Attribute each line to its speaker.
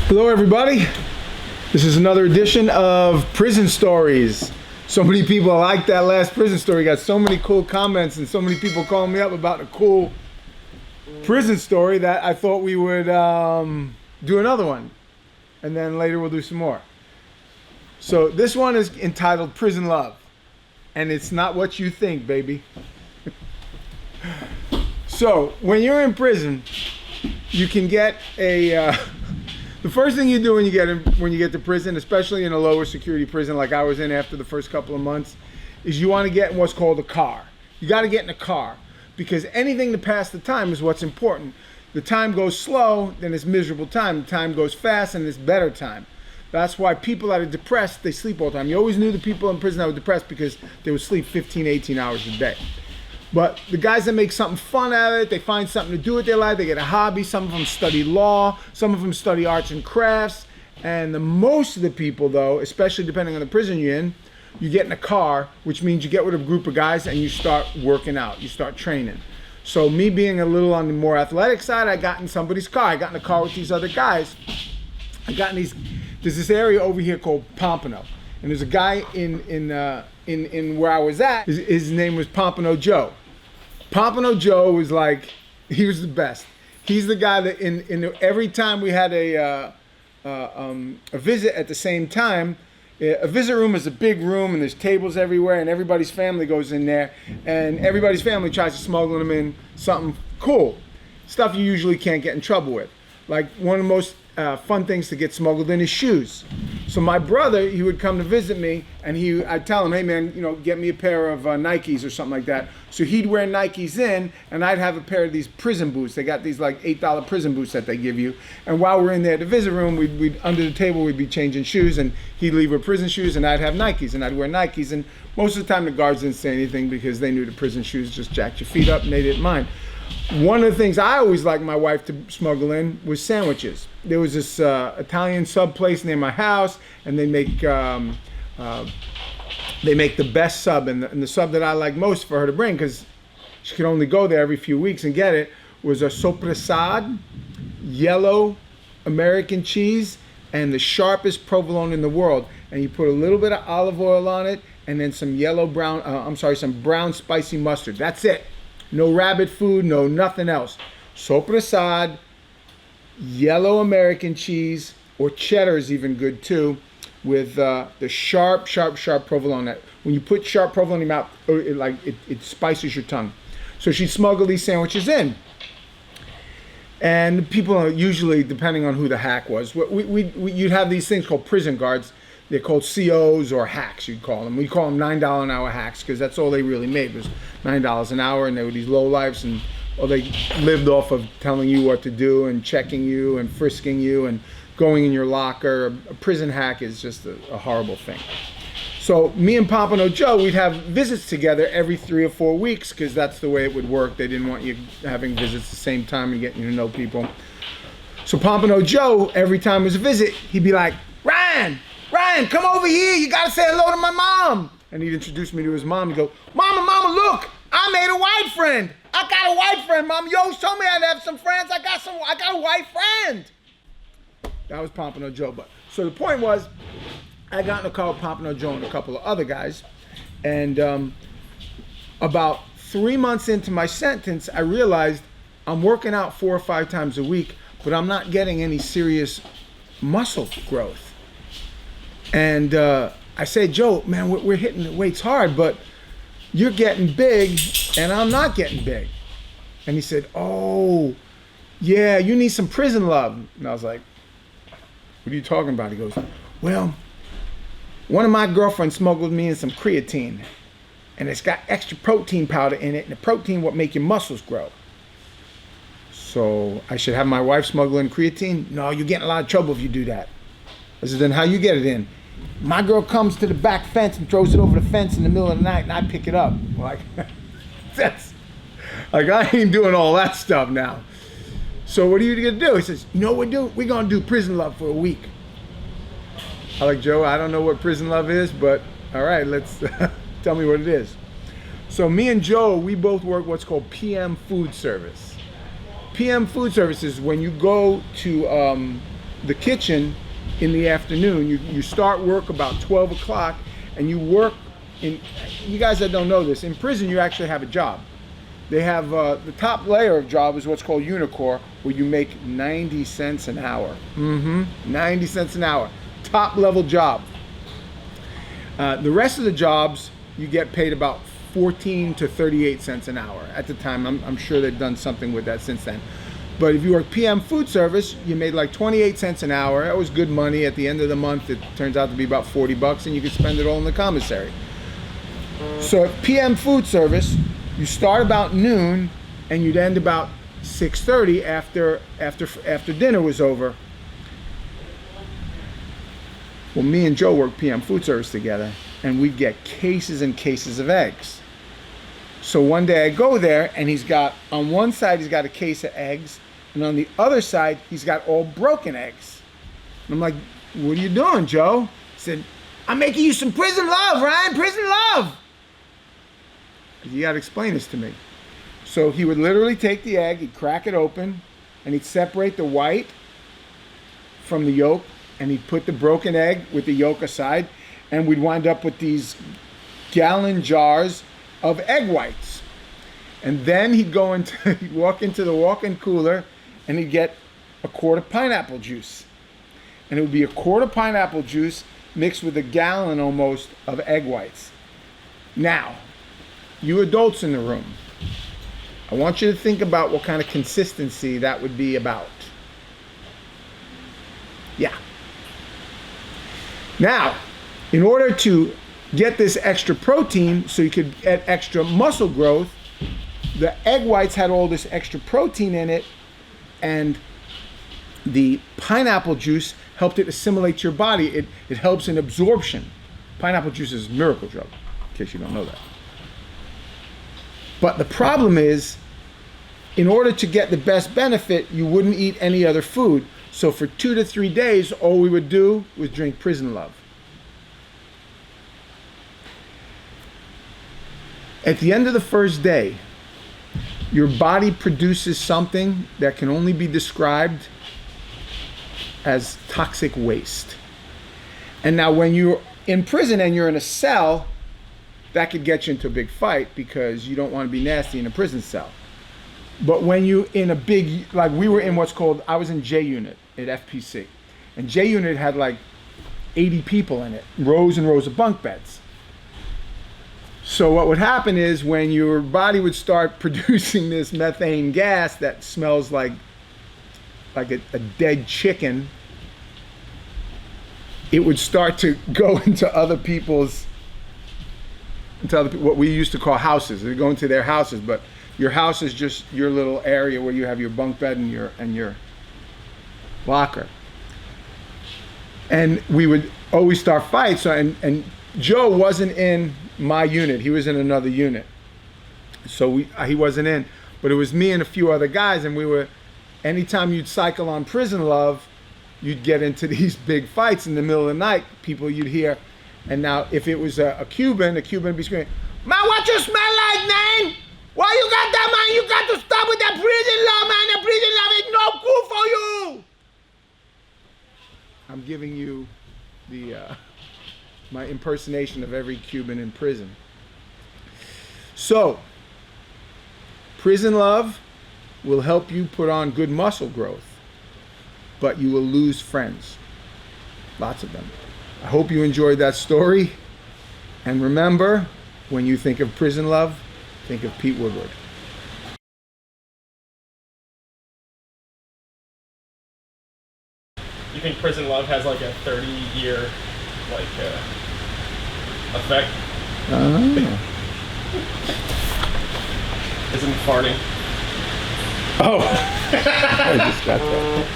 Speaker 1: Hello everybody, this is another edition of Prison Stories. So many people like that last prison story, got so many cool comments and so many people calling me up about a cool prison story that I thought we would do another one, and then later we'll do some more. So this one is entitled Prison Love, and it's not what you think, baby. So when you're in prison, you can get a the first thing you do when you get to prison, especially in a lower security prison like I was in after the first couple of months, is you want to get in what's called a car. You got to get in a car, because anything to pass the time is what's important. The time goes slow, then it's miserable time. The time goes fast, and it's better time. That's why people that are depressed, they sleep all the time. You always knew the people in prison that were depressed because they would sleep 15, 18 hours a day. But the guys that make something fun out of it, they find something to do with their life, they get a hobby. Some of them study law, some of them study arts and crafts. And most of the people though, especially depending on the prison you're in, you get in a car, which means you get with a group of guys and you start working out, you start training. So me being a little on the more athletic side, I got in somebody's car. I got in a car with these other guys. There's this area over here called Pompano. And there's a guy in where I was at, his name was Palmetto Joe. Palmetto Joe was like, he was the best. He's the guy that every time we had a visit at the same time, a visit room is a big room and there's tables everywhere and everybody's family goes in there and everybody's family tries to smuggle them in something cool. Stuff you usually can't get in trouble with. Like one of the most fun things to get smuggled in is shoes. So my brother, he would come to visit me and I'd tell him, hey man, get me a pair of Nikes or something like that. So he'd wear Nikes in and I'd have a pair of these prison boots. They got these like $8 prison boots that they give you. And while we're in there at the visit room, we'd under the table, we'd be changing shoes and he'd leave with prison shoes and I'd have Nikes and I'd wear Nikes. And most of the time the guards didn't say anything because they knew the prison shoes just jacked your feet up and they didn't mind. One of the things I always liked my wife to smuggle in was sandwiches. There was this Italian sub place near my house, and they make the best sub, and the sub that I like most for her to bring, because she could only go there every few weeks and get it, was a sopressade, yellow American cheese, and the sharpest provolone in the world. And you put a little bit of olive oil on it, and then some some brown spicy mustard. That's it. No rabbit food, no nothing else. Sopressade, yellow American cheese, or cheddar is even good too, with the sharp provolone. That when you put sharp provolone in your mouth, it spices your tongue. So she'd smuggle these sandwiches in. And people are usually, depending on who the hack was, you'd have these things called prison guards. They're called COs or hacks, you'd call them. We call them $9 an hour hacks because that's all they really made was $9 an hour, and they were these lowlifes, and they lived off of telling you what to do and checking you and frisking you and going in your locker. A prison hack is just a horrible thing. So me and Palmetto Joe, we'd have visits together every 3 or 4 weeks because that's the way it would work. They didn't want you having visits at the same time and getting to know people. So Palmetto Joe, every time it was a visit, he'd be like, Ryan, come over here. You got to say hello to my mom. And he'd introduce me to his mom and go, Mama, look, I made a white friend. I got a white friend, Mom. You always told me I'd have some friends. I got a white friend. That was Palmetto Joe. So the point was, I got in a car with Palmetto Joe and a couple of other guys. And about 3 months into my sentence, I realized I'm working out 4 or 5 times a week, but I'm not getting any serious muscle growth. And I said, Joe, man, we're hitting the weights hard, but you're getting big and I'm not getting big. And he said, oh, yeah, you need some prison love. And I was like, what are you talking about? He goes, well, one of my girlfriends smuggled me in some creatine, and it's got extra protein powder in it, and the protein will make your muscles grow. So I should have my wife smuggle in creatine? No, you get in a lot of trouble if you do that. I said, then how you get it in? My girl comes to the back fence and throws it over the fence in the middle of the night, and I pick it up. Like, I ain't doing all that stuff now. So what are you gonna do? He says, you know what we're gonna do prison love for a week. I like, Joe, I don't know what prison love is, but all right, let's tell me what it is. So me and Joe, we both work what's called PM food service. PM food service is when you go to the kitchen in the afternoon. You start work about 12 o'clock, and you work in, you guys that don't know this, in prison you actually have a job. They have, the top layer of job is what's called Unicor, where you make 90 cents an hour. 90 cents an hour, top level job. The rest of the jobs, you get paid about 14 to 38 cents an hour. At the time, I'm sure they've done something with that since then. But if you work PM food service, you made like 28 cents an hour. That was good money. At the end of the month, it turns out to be about 40 bucks, and you could spend it all in the commissary. So at PM food service, you start about noon, and you'd end about 6:30 after dinner was over. Well, me and Joe worked PM food service together, and we'd get cases and cases of eggs. So one day I go there, and he's got, on one side he's got a case of eggs, and on the other side he's got all broken eggs. And I'm like, what are you doing, Joe? He said, I'm making you some prison love, Ryan, prison love. You gotta explain this to me. So he would literally take the egg, he'd crack it open, and he'd separate the white from the yolk, and he'd put the broken egg with the yolk aside, and we'd wind up with these gallon jars of egg whites. And then he'd go into, he'd walk into the walk-in cooler, and he'd get a quart of pineapple juice. And it would be a quart of pineapple juice mixed with a gallon almost of egg whites. Now, you adults in the room, I want you to think about what kind of consistency that would be about. Yeah. Now, in order to get this extra protein so you could get extra muscle growth, the egg whites had all this extra protein in it, and the pineapple juice helped it assimilate to your body. It helps in absorption. Pineapple juice is a miracle drug, in case you don't know that. But the problem is, in order to get the best benefit, you wouldn't eat any other food. So for 2 to 3 days, all we would do was drink Prison Love. At the end of the first day, your body produces something that can only be described as toxic waste. And now when you're in prison and you're in a cell, that could get you into a big fight because you don't want to be nasty in a prison cell. But when you in a big, like we were in what's called, I was in J unit at FPC. And J unit had like 80 people in it, rows and rows of bunk beds. So what would happen is when your body would start producing this methane gas that smells like a dead chicken, it would start to go into other people's, what we used to call houses. They go into their houses, but your house is just your little area where you have your bunk bed and your locker. And we would always start fights. So, and Joe wasn't in my unit. He was in another unit. So he wasn't in. But it was me and a few other guys, and we were, anytime you'd cycle on Prison Love, you'd get into these big fights in the middle of the night. People you'd hear. And now, if it was a Cuban would be screaming, "Man, what you smell like, man? Why you got that, man? You got to stop with that prison love, man. The prison love is no good for you." I'm giving you my impersonation of every Cuban in prison. So, Prison Love will help you put on good muscle growth, but you will lose friends. Lots of them. I hope you enjoyed that story. And remember, when you think of Prison Love, think of Pete Woodward.
Speaker 2: You think Prison Love has like a 30-year effect? Isn't farting?
Speaker 1: Oh, I just got that.